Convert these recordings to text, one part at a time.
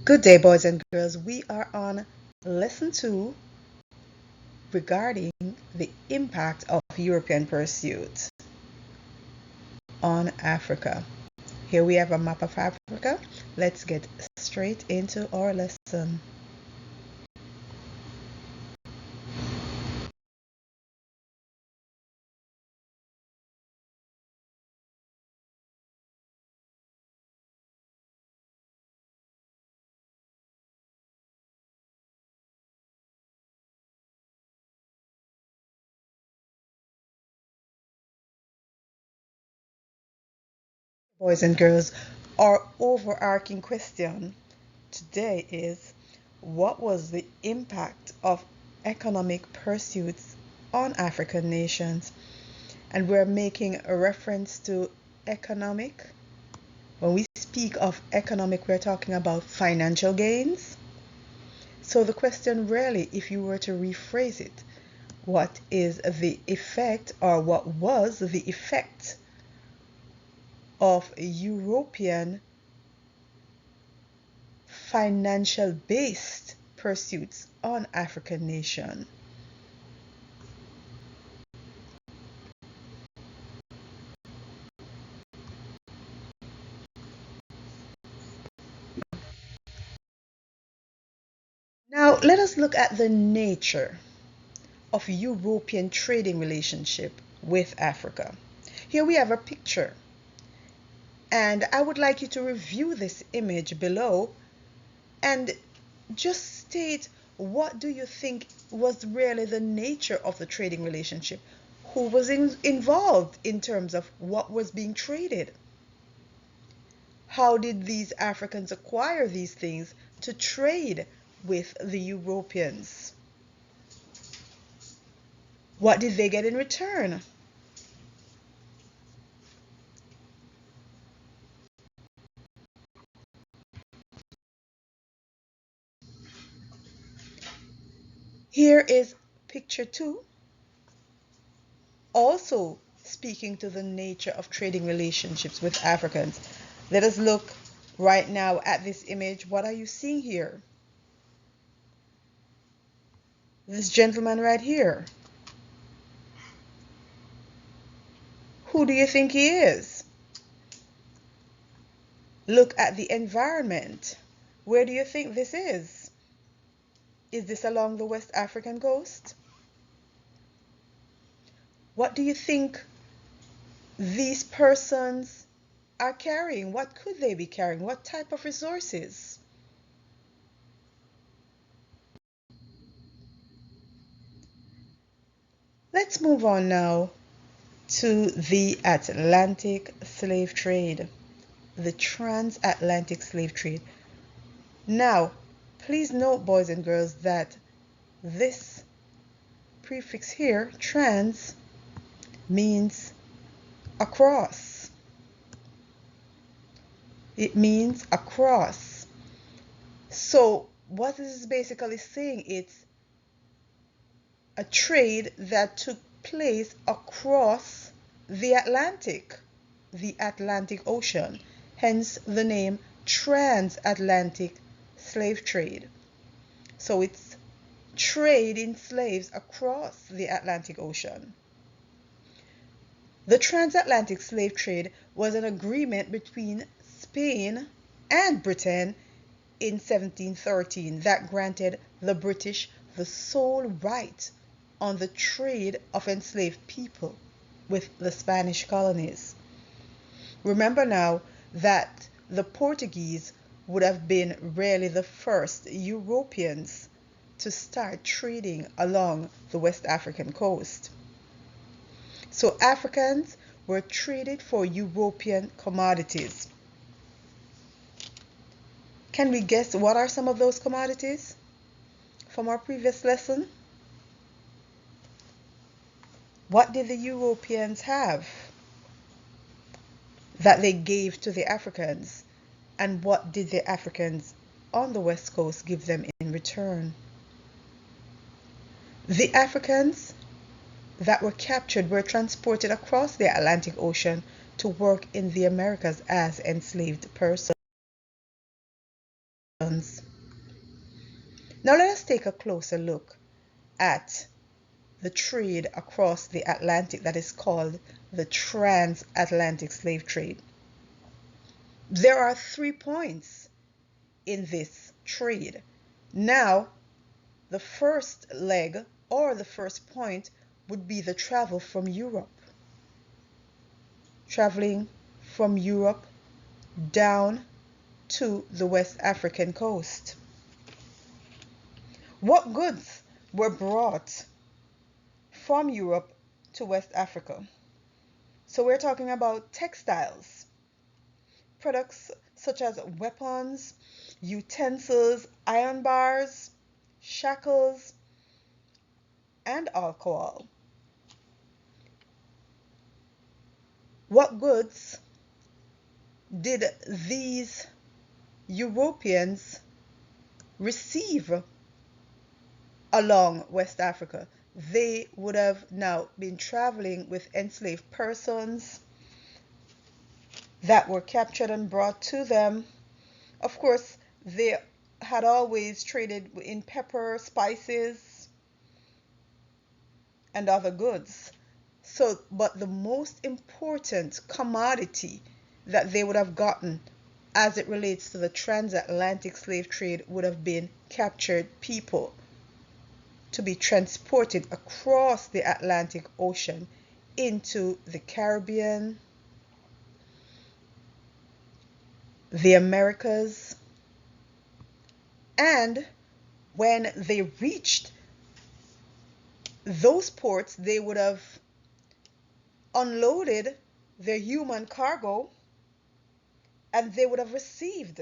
Good day, boys and girls. We are on lesson 2 regarding the impact of European pursuit on Africa. Here we have a map of Africa. Let's get straight into our lesson. Boys and girls, our overarching question today is, what was the impact of economic pursuits on African nations? And we're making a reference to economic. When we speak of economic, we're talking about financial gains. So the question really, if you were to rephrase it, what is the effect, or what was the effect of European financial based pursuits on African nation? Now let us look at the nature of European trading relationship with Africa. Here we have a picture, and I would like you to review this image below and just state, what do you think was really the nature of the trading relationship? Who was involved in terms of what was being traded? How did these Africans acquire these things to trade with the Europeans? What did they get in return? Here is picture 2, also speaking to the nature of trading relationships with Africans. Let us look right now at this image. What are you seeing here? This gentleman right here. Who do you think he is? Look at the environment. Where do you think this is? Is this along the West African coast? What do you think these persons are carrying? What could they be carrying? What type of resources? Let's move on now to the Atlantic slave trade, the transatlantic slave trade. Now, please note, boys and girls, that this prefix here, trans, means across. It means across. So what this is basically saying, it's a trade that took place across the Atlantic Ocean, hence the name transatlantic slave trade. So it's trade in slaves across the Atlantic Ocean. The transatlantic slave trade was an agreement between Spain and Britain in 1713 that granted the British the sole right on the trade of enslaved people with the Spanish colonies. Remember now that the Portuguese would have been really the first Europeans to start trading along the West African coast. So Africans were traded for European commodities. Can we guess what are some of those commodities from our previous lesson? What did the Europeans have that they gave to the Africans? And what did the Africans on the West Coast give them in return? The Africans that were captured were transported across the Atlantic Ocean to work in the Americas as enslaved persons. Now let us take a closer look at the trade across the Atlantic that is called the transatlantic slave trade. There are 3 points in this trade. Now, the first leg or the first point would be the travel from Europe. Traveling from Europe down to the West African coast. What goods were brought from Europe to West Africa? So we're talking about textiles, products such as weapons, utensils, iron bars, shackles, and alcohol. What goods did these Europeans receive along West Africa? They would have now been traveling with enslaved persons that were captured and brought to them. Of course, they had always traded in pepper, spices, and other goods. So, but the most important commodity that they would have gotten as it relates to the transatlantic slave trade would have been captured people to be transported across the Atlantic Ocean into the Caribbean, the Americas, and when they reached those ports, they would have unloaded their human cargo and they would have received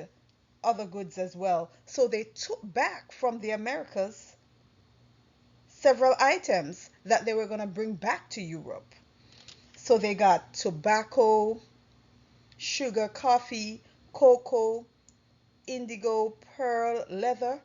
other goods as well. So they took back from the Americas several items that they were going to bring back to Europe. So they got tobacco, sugar, coffee, cocoa, indigo, pearl, leather,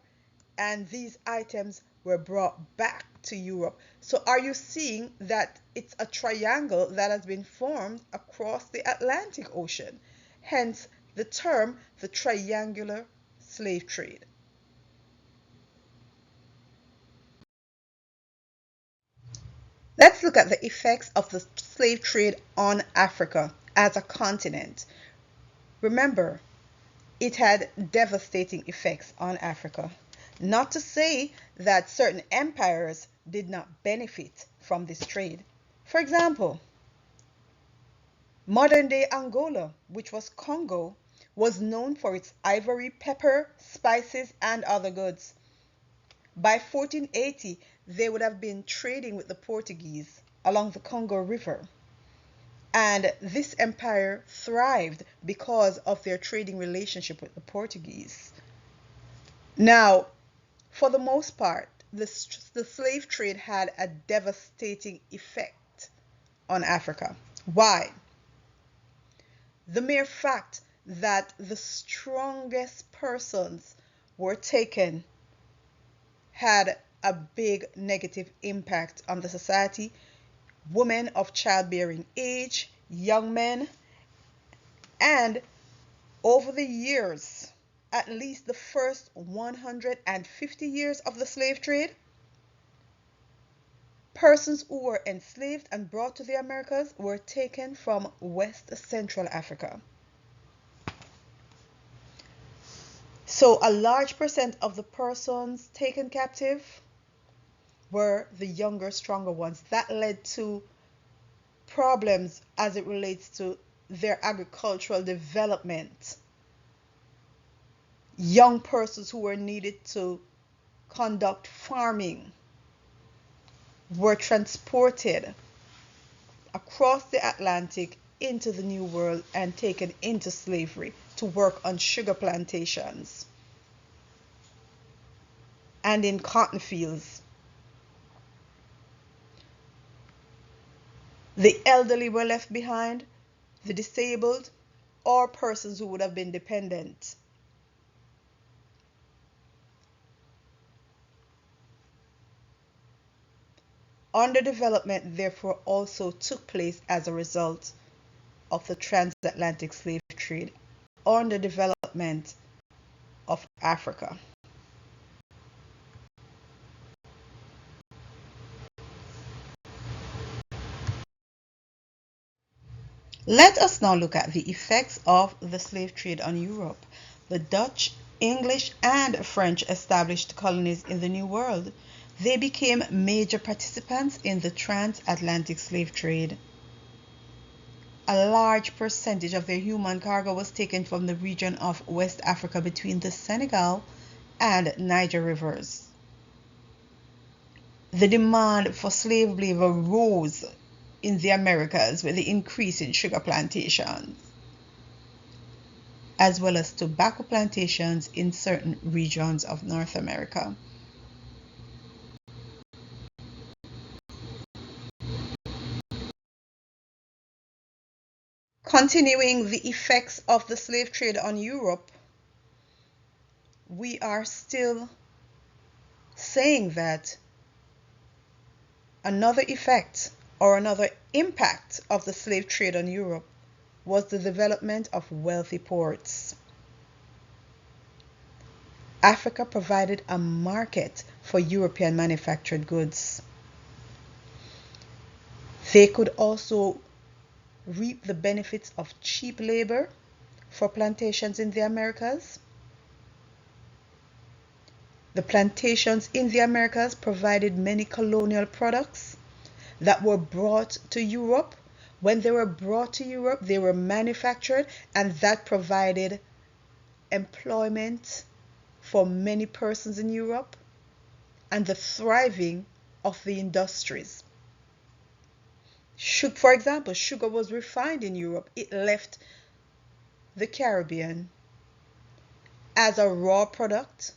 and these items were brought back to Europe. So are you seeing that it's a triangle that has been formed across the Atlantic Ocean? Hence the term the triangular slave trade. Let's look at the effects of the slave trade on Africa as a continent. Remember, it had devastating effects on Africa. Not to say that certain empires did not benefit from this trade. For example, modern day Angola, which was Congo, was known for its ivory, pepper, spices, and other goods. By 1480, they would have been trading with the Portuguese along the Congo River. And this empire thrived because of their trading relationship with the Portuguese. Now, for the most part, the slave trade had a devastating effect on Africa. Why? The mere fact that the strongest persons were taken had a big negative impact on the society. Women of childbearing age, young men, and over the years, at least the first 150 years of the slave trade, persons who were enslaved and brought to the Americas were taken from West Central Africa. So a large percent of the persons taken captive were the younger, stronger ones. That led to problems as it relates to their agricultural development. Young persons who were needed to conduct farming were transported across the Atlantic into the New World and taken into slavery to work on sugar plantations and in cotton fields. The elderly were left behind, the disabled, or persons who would have been dependent. Underdevelopment therefore also took place as a result of the transatlantic slave trade. Underdevelopment of Africa. Let us now look at the effects of the slave trade on Europe. The Dutch, English, and French established colonies in the New World. They became major participants in the transatlantic slave trade. A large percentage of their human cargo was taken from the region of West Africa between the Senegal and Niger rivers. The demand for slave labor rose in the Americas with the increase in sugar plantations, as well as tobacco plantations in certain regions of North America. Continuing the effects of the slave trade on Europe, we are still saying that another effect or another impact of the slave trade on Europe was the development of wealthy ports. Africa provided a market for European manufactured goods. They could also reap the benefits of cheap labor for plantations in the Americas. The plantations in the Americas provided many colonial products that were brought to Europe. When they were brought to Europe, they were manufactured, and that provided employment for many persons in Europe and the thriving of the industries. For example, sugar was refined in Europe. It left the Caribbean as a raw product,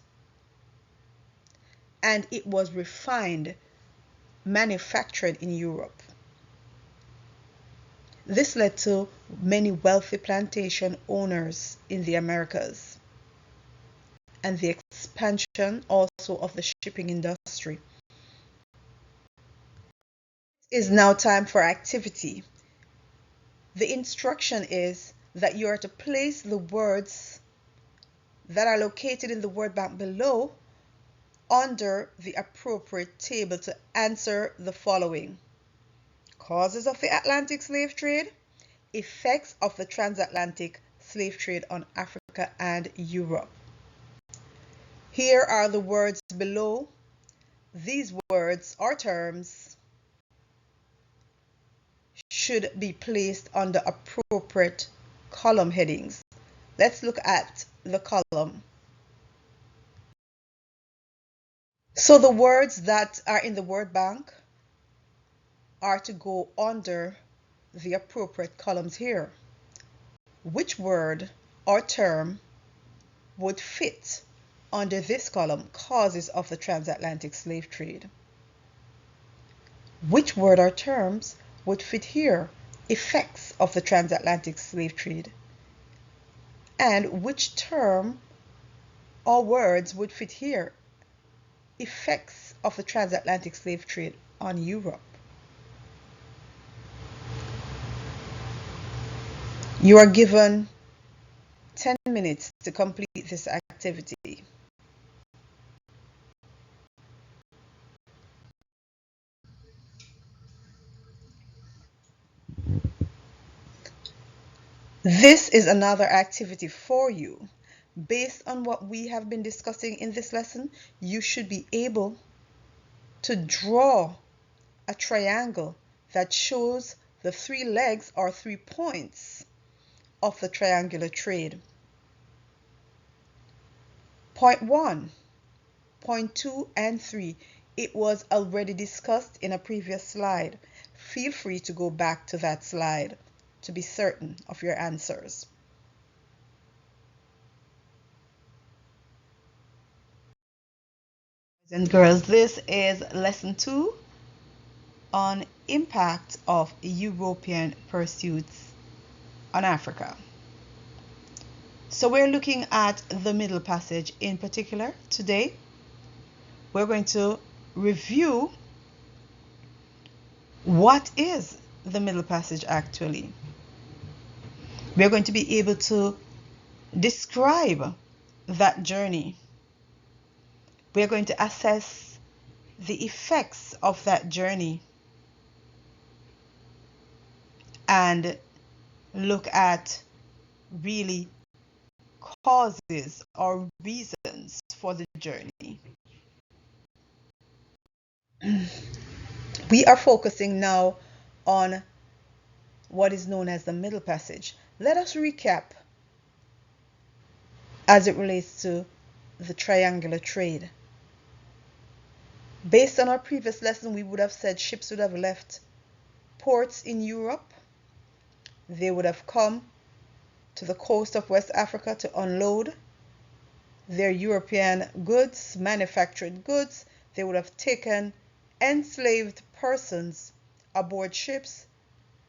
and it was refined, manufactured in Europe. This led to many wealthy plantation owners in the Americas and the expansion also of the shipping industry. It is now time for activity. The instruction is that you are to place the words that are located in the word bank below under the appropriate table to answer the following: causes of the Atlantic slave trade, effects of the transatlantic slave trade on Africa and Europe. Here are the words below. These words or terms should be placed under appropriate column headings. Let's look at the column. So the words that are in the word bank are to go under the appropriate columns here. Which word or term would fit under this column, causes of the transatlantic slave trade? Which word or terms would fit here, effects of the transatlantic slave trade? And which term or words would fit here, effects of the transatlantic slave trade on Europe? You are given 10 minutes to complete this activity. This is another activity for you. Based on what we have been discussing in this lesson, you should be able to draw a triangle that shows the 3 legs or 3 points of the triangular trade. Point 1, point 2, and 3. It was already discussed in a previous slide. Feel free to go back to that slide to be certain of your answers. Boys and girls, this is lesson 2 on impact of European pursuits on Africa. So we're looking at the Middle Passage in particular today. We're going to review what is the Middle Passage actually. We're going to be able to describe that journey. We're going to assess the effects of that journey and look at really causes or reasons for the journey. We are focusing now on what is known as the Middle Passage. Let us recap as it relates to the triangular trade. Based on our previous lesson, we would have said ships would have left ports in Europe. They would have come to the coast of West Africa to unload their European goods, manufactured goods. They would have taken enslaved persons aboard ships,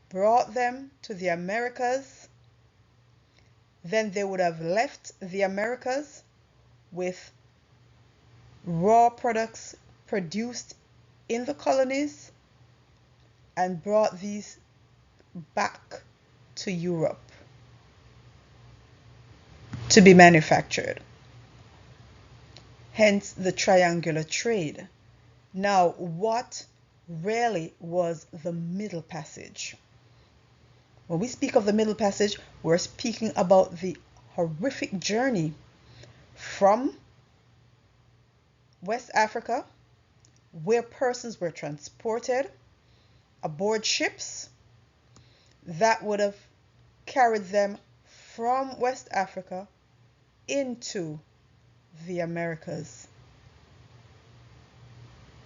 brought them to the Americas. Then they would have left the Americas with raw products produced in the colonies and brought these back to Europe to be manufactured. Hence the triangular trade. Now, what really was the Middle Passage? When we speak of the Middle Passage, we're speaking about the horrific journey from West Africa, where persons were transported aboard ships that would have carried them from West Africa into the Americas.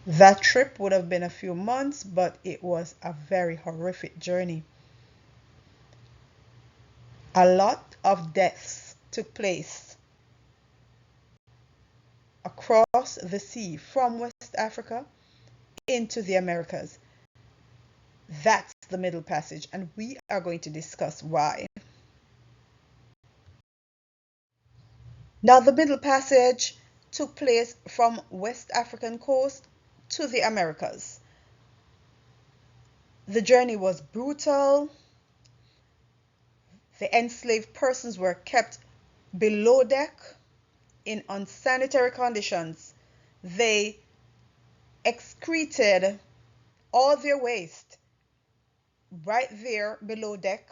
That trip would have been a few months, but it was a very horrific journey. A lot of deaths took place across the sea from West Africa into the Americas. That's the Middle Passage, and we are going to discuss why. Now, the Middle Passage took place from West African coast to the Americas. The journey was brutal. The enslaved persons were kept below deck in unsanitary conditions. They excreted all their waste right there below deck.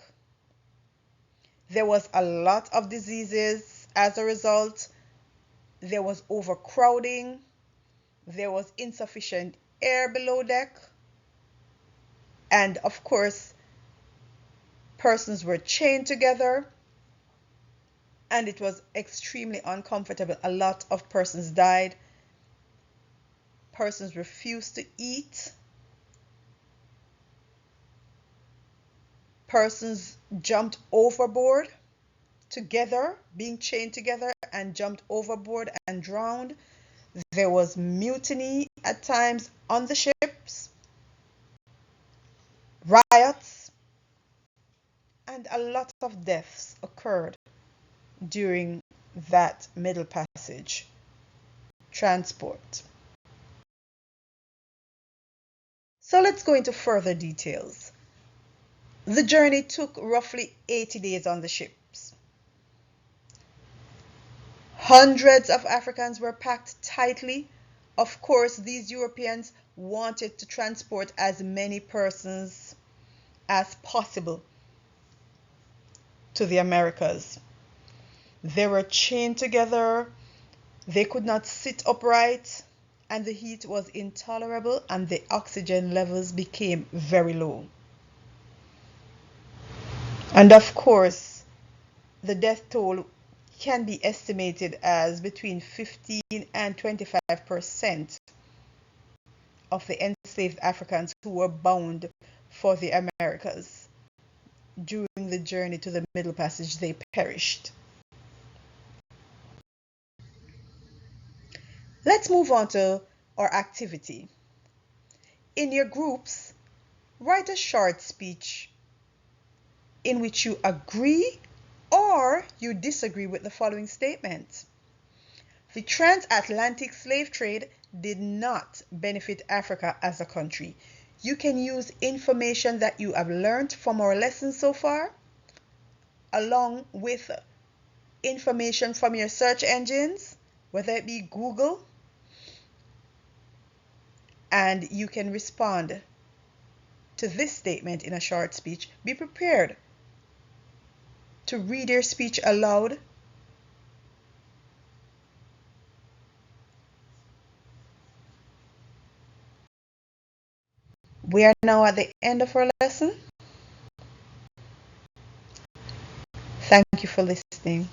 There was a lot of diseases as a result. There was overcrowding. There was insufficient air below deck. And of course, persons were chained together, and it was extremely uncomfortable. A lot of persons died. Persons refused to eat. Persons jumped overboard together, being chained together, and jumped overboard and drowned. There was mutiny at times on the ships, riots, and a lot of deaths occurred during that Middle Passage transport. So let's go into further details. The journey took roughly 80 days on the ships. Hundreds of Africans were packed tightly. Of course, these Europeans wanted to transport as many persons as possible to the Americas. They were chained together. They could not sit upright, and the heat was intolerable, and the oxygen levels became very low. And of course, the death toll can be estimated as between 15 and 25% of the enslaved Africans who were bound for the Americas. During the journey to the Middle Passage, they perished. Let's move on to our activity. In your groups, write a short speech in which you agree or you disagree with the following statement. The transatlantic slave trade did not benefit Africa as a country. You can use information that you have learned from our lesson so far, along with information from your search engines, whether it be Google, and you can respond to this statement in a short speech. Be prepared to read your speech aloud. We are now at the end of our lesson. Thank you for listening.